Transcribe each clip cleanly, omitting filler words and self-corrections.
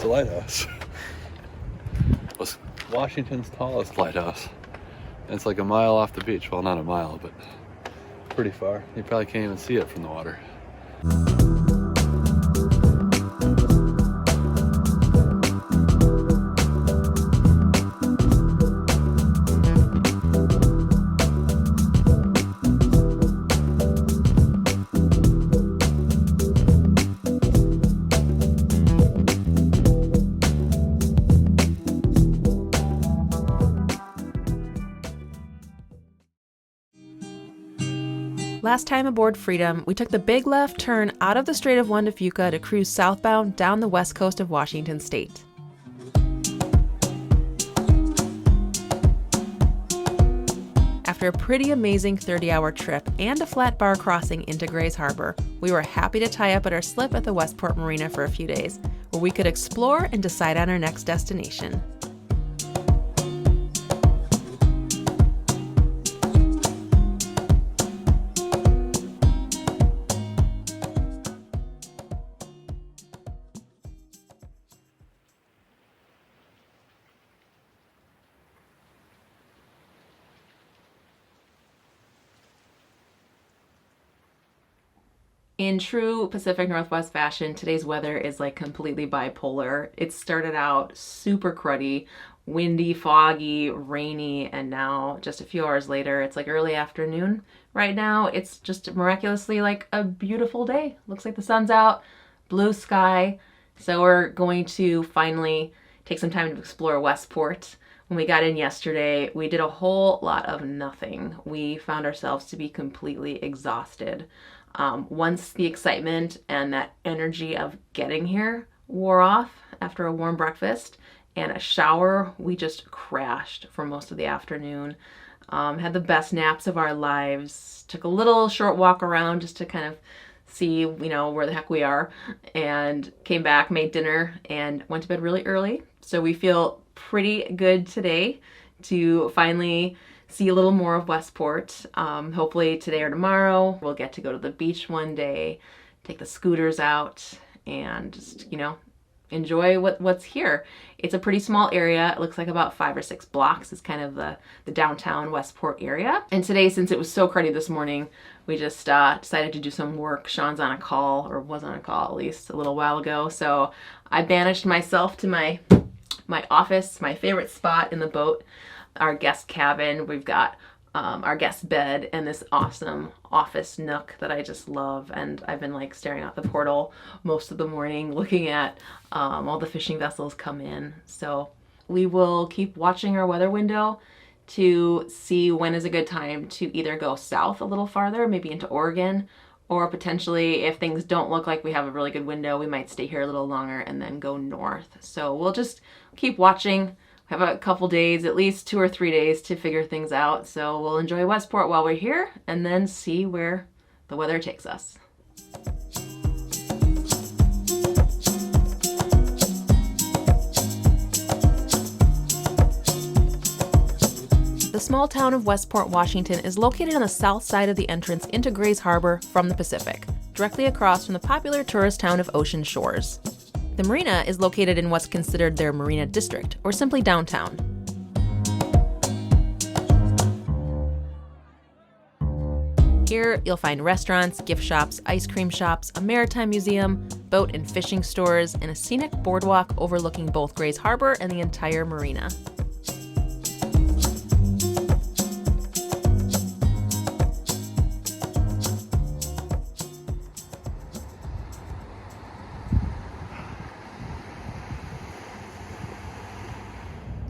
It's a lighthouse. It was Washington's tallest lighthouse. And it's like a mile off the beach. Well, not a mile, but pretty far. You probably can't even see it from the water. Last time aboard Freedom, we took the big left turn out of the Strait of Juan de Fuca to cruise southbound down the west coast of Washington state. After a pretty amazing 30-hour trip and a flat bar crossing into Grays Harbor, we were happy to tie up at our slip at the Westport Marina for a few days, where we could explore and decide on our next destination. In true Pacific Northwest fashion, today's weather is like completely bipolar. It started out super cruddy, windy, foggy, rainy, and now just a few hours later, it's like early afternoon. Right now, it's just miraculously like a beautiful day. Looks like the sun's out, blue sky. So we're going to finally take some time to explore Westport. When we got in yesterday, we did a whole lot of nothing. We found ourselves to be completely exhausted. Once the excitement and that energy of getting here wore off after a warm breakfast and a shower, we just crashed for most of the afternoon. Had the best naps of our lives, took a little short walk around just to kind of see, where the heck we are, and came back, made dinner, and went to bed really early. So we feel pretty good today to finally see a little more of Westport. Hopefully today or tomorrow we'll get to go to the beach one day, take the scooters out, and just, enjoy what's here. It's a pretty small area. It looks like about 5 or 6 blocks is kind of the downtown Westport area. And today, since it was so cruddy this morning, we just decided to do some work. Sean's on a call, or was on a call at least a little while ago. So I banished myself to my office, my favorite spot in the boat, our guest cabin. We've got our guest bed and this awesome office nook that I just love, and I've been like staring out the portal most of the morning looking at all the fishing vessels come in. So we will keep watching our weather window to see when is a good time to either go south a little farther, maybe into Oregon, or potentially if things don't look like we have a really good window, we might stay here a little longer and then go north. So we'll just keep watching. Have a couple days, at least 2 or 3 days to figure things out. So we'll enjoy Westport while we're here and then see where the weather takes us. The small town of Westport, Washington is located on the south side of the entrance into Grays Harbor from the Pacific, directly across from the popular tourist town of Ocean Shores. The marina is located in what's considered their Marina District, or simply downtown. Here, you'll find restaurants, gift shops, ice cream shops, a maritime museum, boat and fishing stores, and a scenic boardwalk overlooking both Grays Harbor and the entire marina.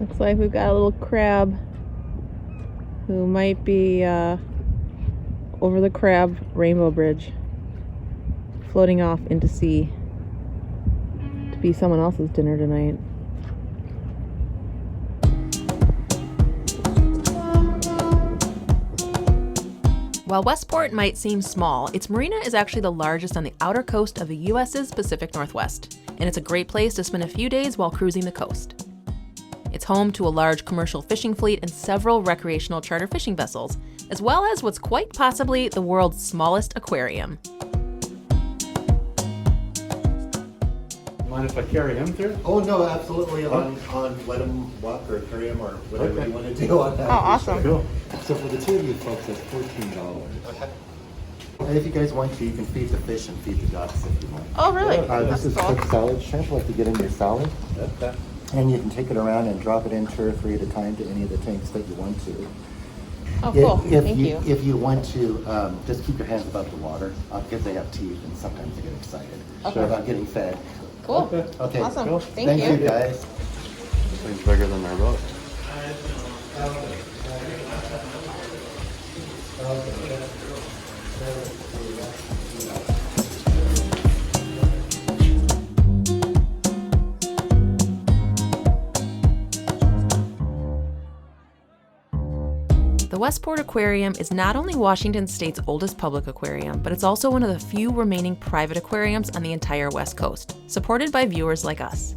Looks like we've got a little crab who might be over the crab rainbow bridge, floating off into sea to be someone else's dinner tonight. While Westport might seem small, its marina is actually the largest on the outer coast of the U.S.'s Pacific Northwest, and it's a great place to spend a few days while cruising the coast. It's home to a large commercial fishing fleet and several recreational charter fishing vessels, as well as what's quite possibly the world's smallest aquarium. mind if I carry him through? Oh, no, absolutely. Let him walk or carry him or whatever you want to do on that. Oh, awesome. Cool. So for the two of you folks, that's $14. And if you guys want to, you can feed the fish and feed the ducks if you want. Oh, really? This is cooked salad shrimp, like to get in your salad. Okay. And you can take it around and drop it in 2 or 3 at a time to any of the tanks that you want to. Oh, cool. If Thank you. If you want to, just keep your hands above the water, because they have teeth and sometimes they get excited about getting fed. Cool. Okay. Awesome. Cool. Thank you you. guys. This thing's bigger than our boat. The Westport Aquarium is not only Washington State's oldest public aquarium, but it's also one of the few remaining private aquariums on the entire West Coast, supported by viewers like us.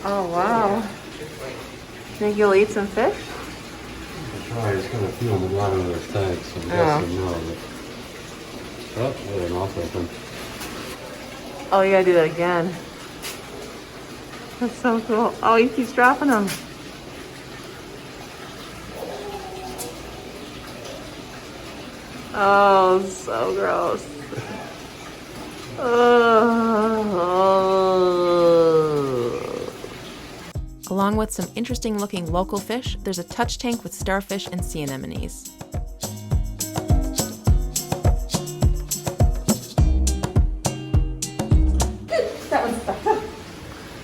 Oh, wow. Think you'll eat some fish? I'll try. It's going to feel in the bottom of those tanks, so I'm guessing no. But... Oh, their mouth open. Oh, you gotta do that again. That's so cool. Oh, he keeps dropping them. Oh, so gross. Along with some interesting looking local fish, there's a touch tank with starfish and sea anemones.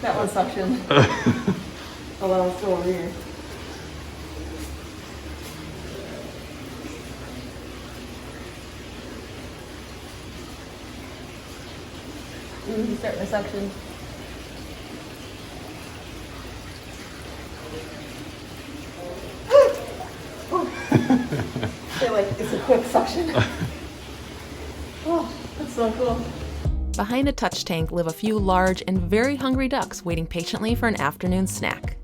That one's suction. Oh, well, it's still over here. He's starting to suction. They're like, it's a quick suction. Oh, that's so cool. Behind a touch tank live a few large and very hungry ducks waiting patiently for an afternoon snack.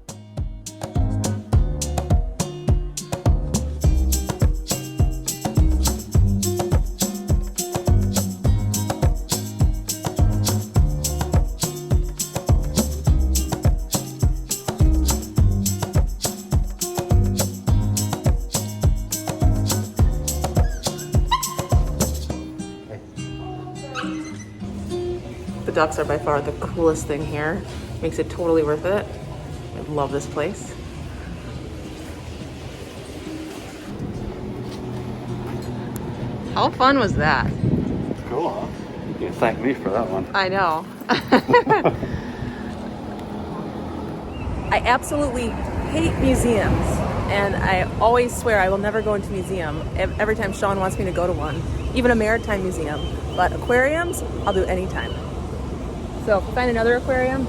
The ducks are by far the coolest thing here. Makes it totally worth it. I love this place. How fun was that? Cool, huh? You can thank me for that one. I know. I absolutely hate museums, and I always swear I will never go into a museum every time Sean wants me to go to one, even a maritime museum. But aquariums, I'll do anytime. So if you find another aquarium,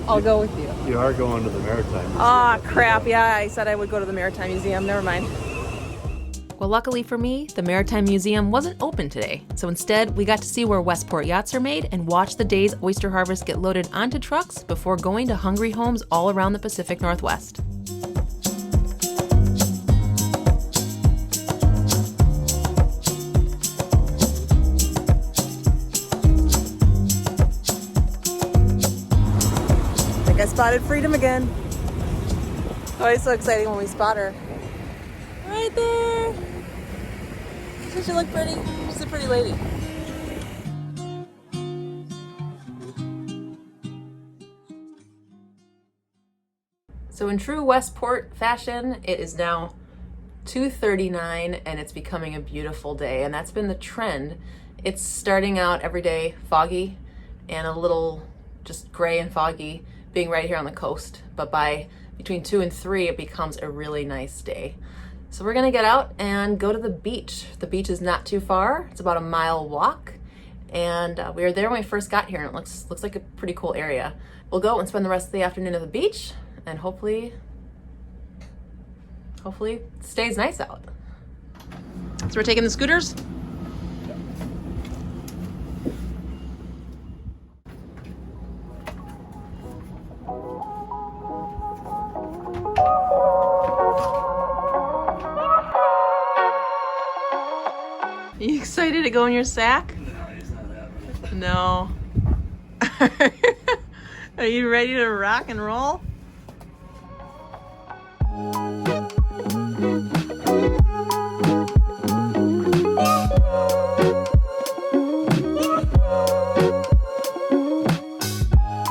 I'll go with you. You are going to the Maritime Museum. Ah, crap. Yeah, I said I would go to the Maritime Museum. Never mind. Well, luckily for me, the Maritime Museum wasn't open today. So instead, we got to see where Westport yachts are made and watch the day's oyster harvest get loaded onto trucks before going to hungry homes all around the Pacific Northwest. I spotted Freedom again. Always so exciting when we spot her. Right there. Does she look pretty? She's a pretty lady. So in true Westport fashion, it is now 2:39 and it's becoming a beautiful day, and that's been the trend. It's starting out every day foggy and a little just gray and foggy, being right here on the coast, but by between 2 and 3 it becomes a really nice day. So we're gonna get out and go to the beach. The beach is not too far. It's about a mile walk, and we were there when we first got here, and it looks like a pretty cool area. We'll go and spend the rest of the afternoon at the beach, and hopefully it stays nice out. So we're taking the scooters? Are you excited to go in your sack? No, he's not having it. No. Are you ready to rock and roll?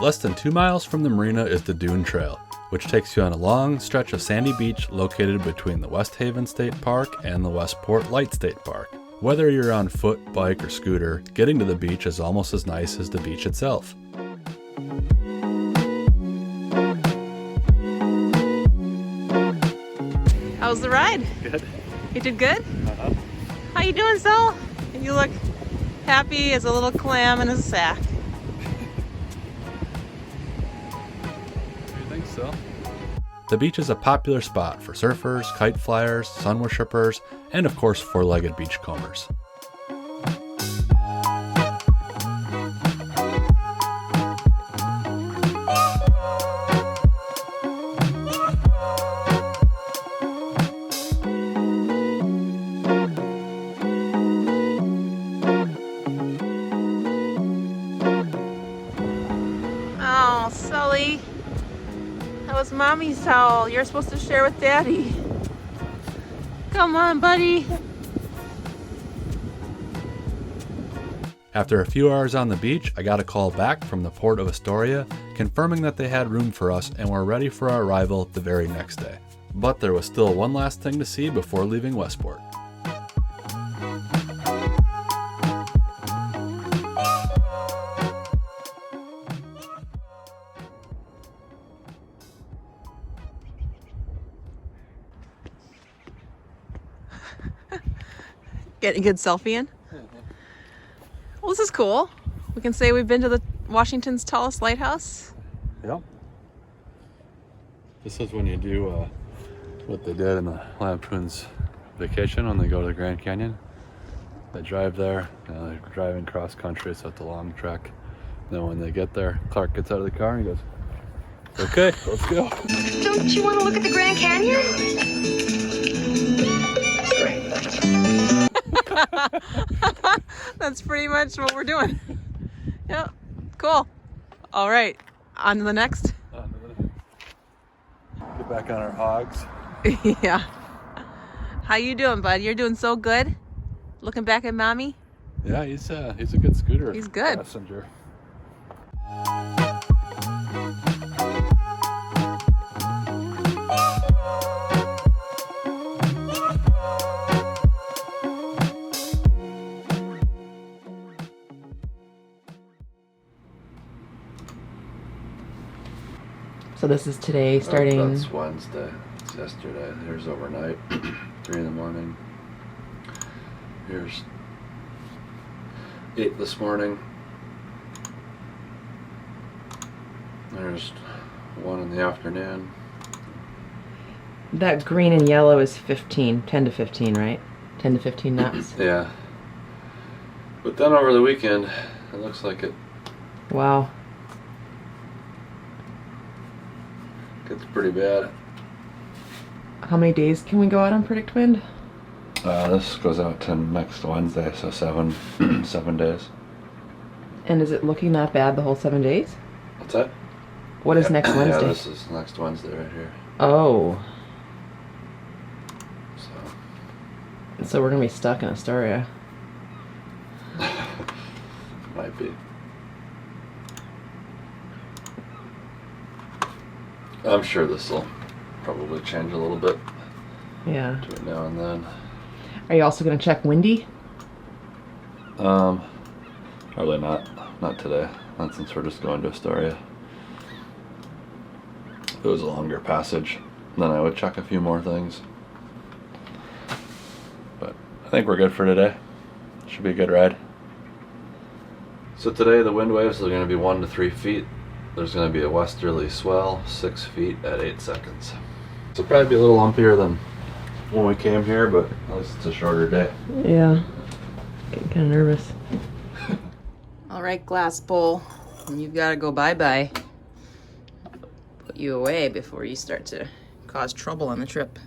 Less than 2 miles from the marina is the Dune Trail, which takes you on a long stretch of sandy beach located between the Westhaven State Park and the Westport Light State Park. Whether you're on foot, bike, or scooter, getting to the beach is almost as nice as the beach itself. How was the ride? Good. You did good? Uh-huh. How you doing, Sol? You look happy as a little clam in a sack. You think so? The beach is a popular spot for surfers, kite flyers, sun worshippers, and of course four-legged beachcombers. Oh, Sully. That was Mommy's towel. You're supposed to share with Daddy. Come on, buddy. After a few hours on the beach, I got a call back from the Port of Astoria confirming that they had room for us and were ready for our arrival the very next day. But there was still one last thing to see before leaving Westport. Getting a good selfie in? Well, this is cool. We can say we've been to the Washington's tallest lighthouse. Yep. This is when you do what they did in the Lampoon's Vacation when they go to the Grand Canyon. They drive there, they're driving cross country, so it's a long trek. Then when they get there, Clark gets out of the car and he goes, "Okay, let's go." Don't you want to look at the Grand Canyon? Great, thanks. That's pretty much what we're doing. Yep, cool. All right, on to the next. Get back on our hogs. Yeah. How you doing, bud? You're doing so good. Looking back at Mommy. Yeah, he's a good scooter. He's good. Passenger. So this is today, starting. That's Wednesday. It's yesterday. Here's overnight. 3 in the morning. Here's 8 this morning. There's 1 in the afternoon. That green and yellow is 10 to 15, right? 10 to 15 knots. Yeah. But then over the weekend, it looks like it Wow. gets pretty bad. How many days can we go out on predict wind? This goes out to next Wednesday, so 7 days. And is it looking that bad the whole 7 days? What's that? What is next Wednesday? Yeah, this is next Wednesday right here. Oh, So so we're gonna be stuck in Astoria. might be. I'm sure this will probably change a little bit Yeah. between now and then. Are you also gonna check windy? Probably not. Not today. Not since we're just going to Astoria. If it was a longer passage, then I would check a few more things. But I think we're good for today. Should be a good ride. So today the wind waves are going to be 1 to 3 feet. There's going to be a westerly swell, 6 feet at 8 seconds. So probably be a little lumpier than when we came here, but at least it's a shorter day. Yeah. Getting kind of nervous. All right, glass bowl. You've got to go bye-bye. Put you away before you start to cause trouble on the trip.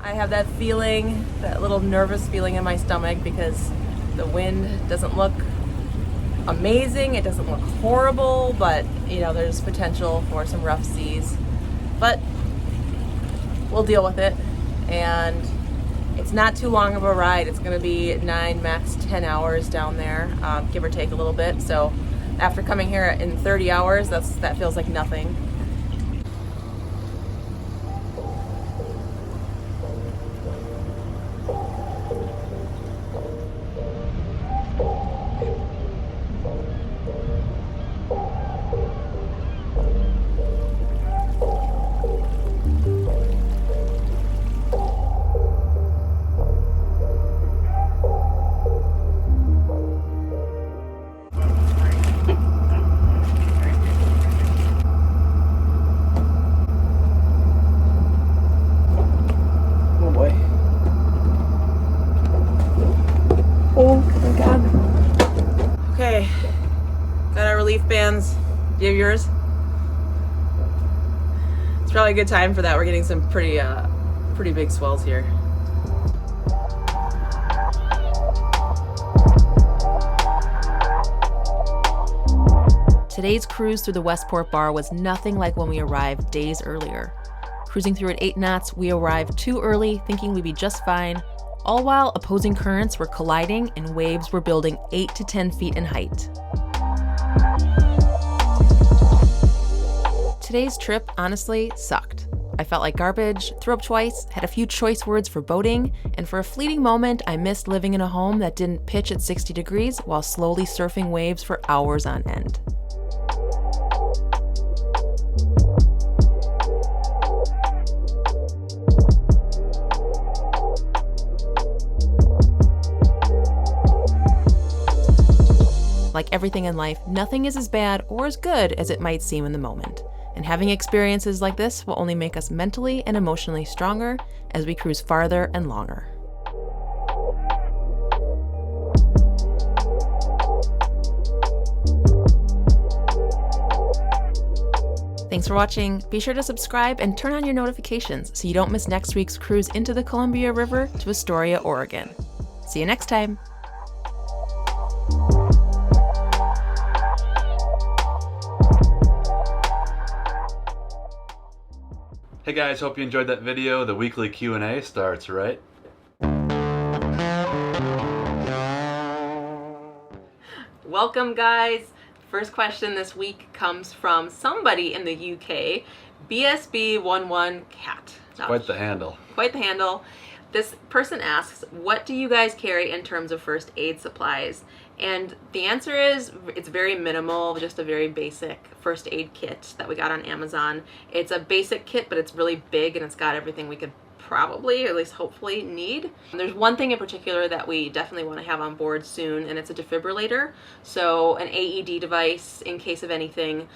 I have that feeling, that little nervous feeling in my stomach because the wind doesn't look amazing. It doesn't look horrible, but you know, there's potential for some rough seas. But we'll deal with it. And it's not too long of a ride. It's going to be 9, max 10 hours down there, give or take a little bit. So after coming here in 30 hours, that feels like nothing. Okay, got our relief bands. Do you have yours? It's probably a good time for that. We're getting some pretty big swells here. Today's cruise through the Westport Bar was nothing like when we arrived days earlier. Cruising through at 8 knots, we arrived too early, thinking we'd be just fine, all while opposing currents were colliding and waves were building 8 to 10 feet in height. Today's trip honestly sucked. I felt like garbage, threw up twice, had a few choice words for boating, and for a fleeting moment I missed living in a home that didn't pitch at 60 degrees while slowly surfing waves for hours on end. Like everything in life, nothing is as bad or as good as it might seem in the moment. And having experiences like this will only make us mentally and emotionally stronger as we cruise farther and longer. Thanks for watching. Be sure to subscribe and turn on your notifications so you don't miss next week's cruise into the Columbia River to Astoria, Oregon. See you next time. Hey guys, hope you enjoyed that video. The weekly Q&A starts right. Welcome guys. First question this week comes from somebody in the UK, BSB11Cat. Quite the handle. Quite the handle. This person asks, what do you guys carry in terms of first aid supplies? And the answer is, it's very minimal, just a very basic first aid kit that we got on Amazon. It's a basic kit, but it's really big and it's got everything we could probably, or at least hopefully, need. There's one thing in particular that we definitely want to have on board soon, and it's a defibrillator. So an AED device in case of anything.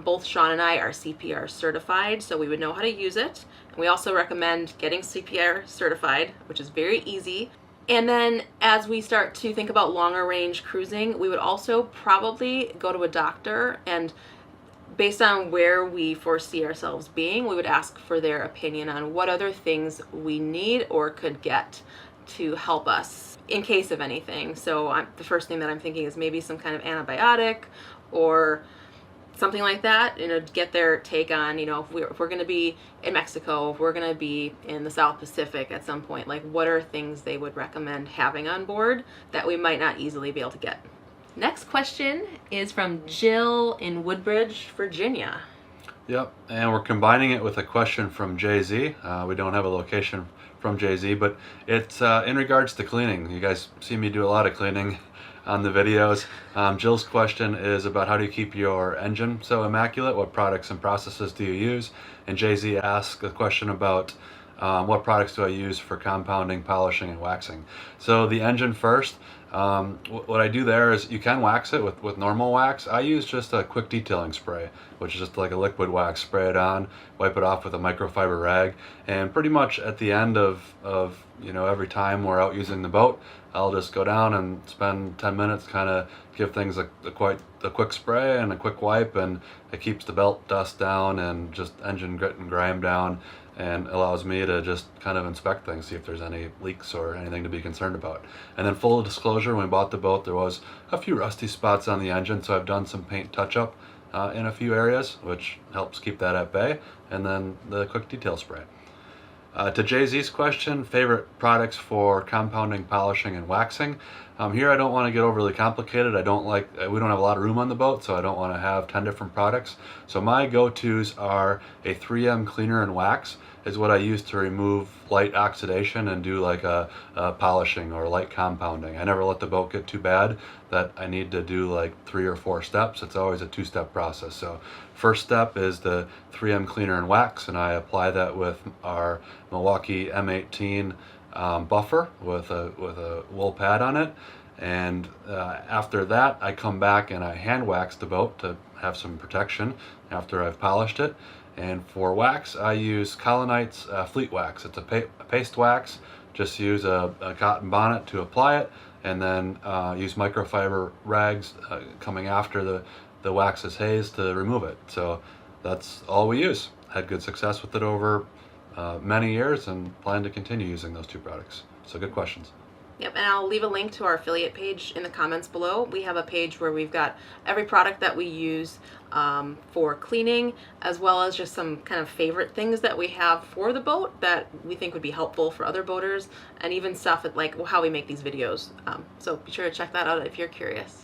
Both Sean and I are CPR certified, so we would know how to use it. And we also recommend getting CPR certified, which is very easy. And then as we start to think about longer range cruising, we would also probably go to a doctor, and based on where we foresee ourselves being, we would ask for their opinion on what other things we need or could get to help us in case of anything. So the first thing that I'm thinking is maybe some kind of antibiotic or something like that, you know, get their take on, you know, if we're going to be in Mexico, if we're going to be in the South Pacific at some point, like what are things they would recommend having on board that we might not easily be able to get. Next question is from Jill in Woodbridge, Virginia. Yep, and we're combining it with a question from Jay-Z. We don't have a location from Jay-Z, but it's in regards to cleaning. You guys see me do a lot of cleaning on the videos. Jill's question is about how do you keep your engine so immaculate? What products and processes do you use? And Jay-Z asked a question about what products do I use for compounding, polishing, and waxing. So the engine first. What I do there is you can wax it with normal wax. I use just a quick detailing spray, which is just like a liquid wax. Spray it on, wipe it off with a microfiber rag, and pretty much at the end of every time we're out using the boat, I'll just go down and spend 10 minutes, kind of give things a quick spray and a quick wipe, and it keeps the belt dust down and just engine grit and grime down, and allows me to just kind of inspect things, see if there's any leaks or anything to be concerned about. And then full disclosure, when we bought the boat, there was a few rusty spots on the engine, so I've done some paint touch-up in a few areas, which helps keep that at bay, and then the quick detail spray. To Jay-Z's question, favorite products for compounding, polishing, and waxing. Here I don't want to get overly complicated. We don't have a lot of room on the boat, so I don't want to have 10 different products. So my go-tos are a 3M cleaner and wax is what I use to remove light oxidation and do like a polishing or light compounding. I never let the boat get too bad that I need to do like 3 or 4 steps. It's always a 2-step process. So first step is the 3M cleaner and wax, and I apply that with our Milwaukee M18 buffer with a wool pad on it. And after that, I come back and I hand wax the boat to have some protection after I've polished it. And for wax, I use Colonite's Fleet Wax. It's a paste wax. Just use a cotton bonnet to apply it, and then use microfiber rags coming after the wax is hazed to remove it. So that's all we use. Had good success with it over many years, and plan to continue using those 2 products. So good questions. Yep, and I'll leave a link to our affiliate page in the comments below. We have a page where we've got every product that we use for cleaning, as well as just some kind of favorite things that we have for the boat that we think would be helpful for other boaters, and even stuff like how we make these videos. So be sure to check that out if you're curious.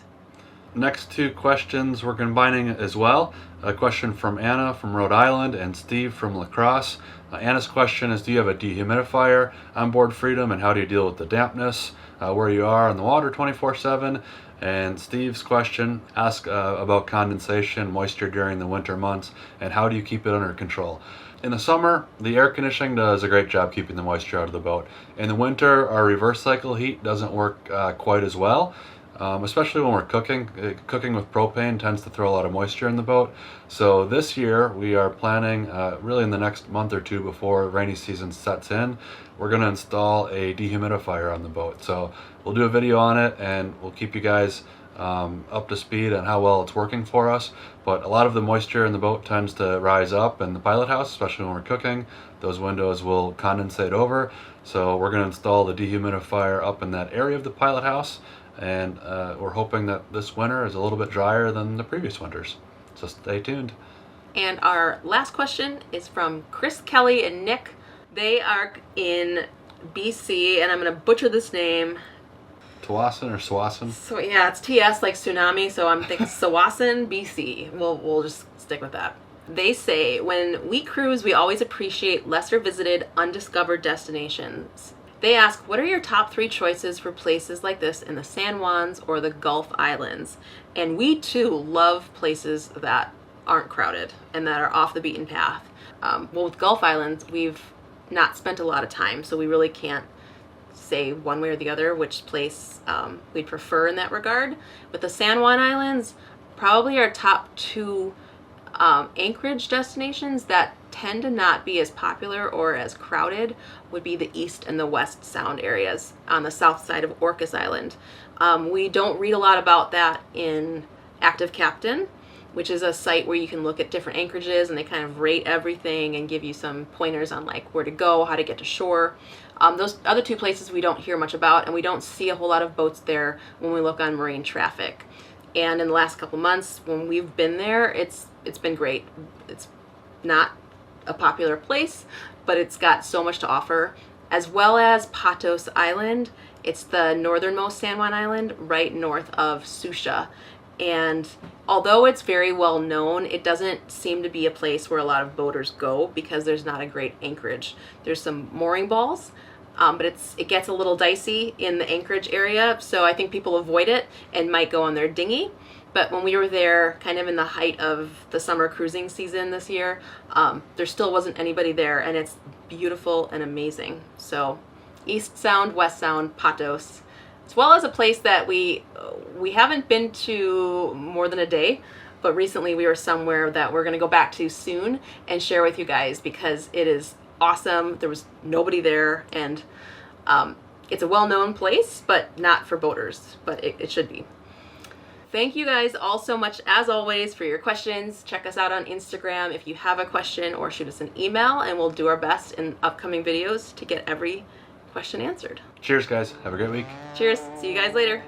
Next 2 questions we're combining as well. A question from Anna from Rhode Island and Steve from La Crosse. Anna's question is, do you have a dehumidifier on board Freedom, and how do you deal with the dampness where you are in the water 24/7? And Steve's question asks about condensation, moisture during the winter months, and how do you keep it under control? In the summer, the air conditioning does a great job keeping the moisture out of the boat. In the winter, our reverse cycle heat doesn't work quite as well. Especially when we're cooking. Cooking with propane tends to throw a lot of moisture in the boat. So this year we are planning, really in the next month or 2 before rainy season sets in, we're going to install a dehumidifier on the boat. So we'll do a video on it, and we'll keep you guys up to speed on how well it's working for us. But a lot of the moisture in the boat tends to rise up in the pilot house, especially when we're cooking. Those windows will condensate over. So we're going to install the dehumidifier up in that area of the pilot house. And we're hoping that this winter is a little bit drier than the previous winters. So stay tuned. And our last question is from Chris, Kelly, and Nick. They are in BC, and I'm going to butcher this name. Tawasin or Swasin? So yeah, it's TS like tsunami, so I'm thinking Sawasin, BC. We'll just stick with that. They say, when we cruise, we always appreciate lesser visited, undiscovered destinations. They ask, what are your top 3 choices for places like this in the San Juans or the Gulf Islands? And we too love places that aren't crowded and that are off the beaten path. Well, with Gulf Islands, we've not spent a lot of time, so we really can't say one way or the other which place we'd prefer in that regard. With the San Juan Islands, probably our top 2 Anchorage destinations that tend to not be as popular or as crowded would be the East and the West Sound areas on the south side of Orcas Island. We don't read a lot about that in Active Captain, which is a site where you can look at different anchorages and they kind of rate everything and give you some pointers on like where to go, how to get to shore. Those other 2 places we don't hear much about, and we don't see a whole lot of boats there when we look on marine traffic. And in the last couple months when we've been there, it's been great. It's not a popular place, but it's got so much to offer, as well as Patos Island. It's the northernmost San Juan island right north of Susha. And although it's very well known, it doesn't seem to be a place where a lot of boaters go because there's not a great anchorage. There's some mooring balls, but it gets a little dicey in the anchorage area, so I think people avoid it and might go on their dinghy. But when we were there, kind of in the height of the summer cruising season this year, there still wasn't anybody there, and it's beautiful and amazing. So East Sound, West Sound, Patos, as well as a place that we haven't been to more than a day, but recently we were somewhere that we're going to go back to soon and share with you guys because it is awesome. There was nobody there, and it's a well-known place, but not for boaters, but it should be. Thank you guys all so much, as always, for your questions. Check us out on Instagram if you have a question, or shoot us an email, and we'll do our best in upcoming videos to get every question answered. Cheers, guys. Have a great week. Cheers. See you guys later.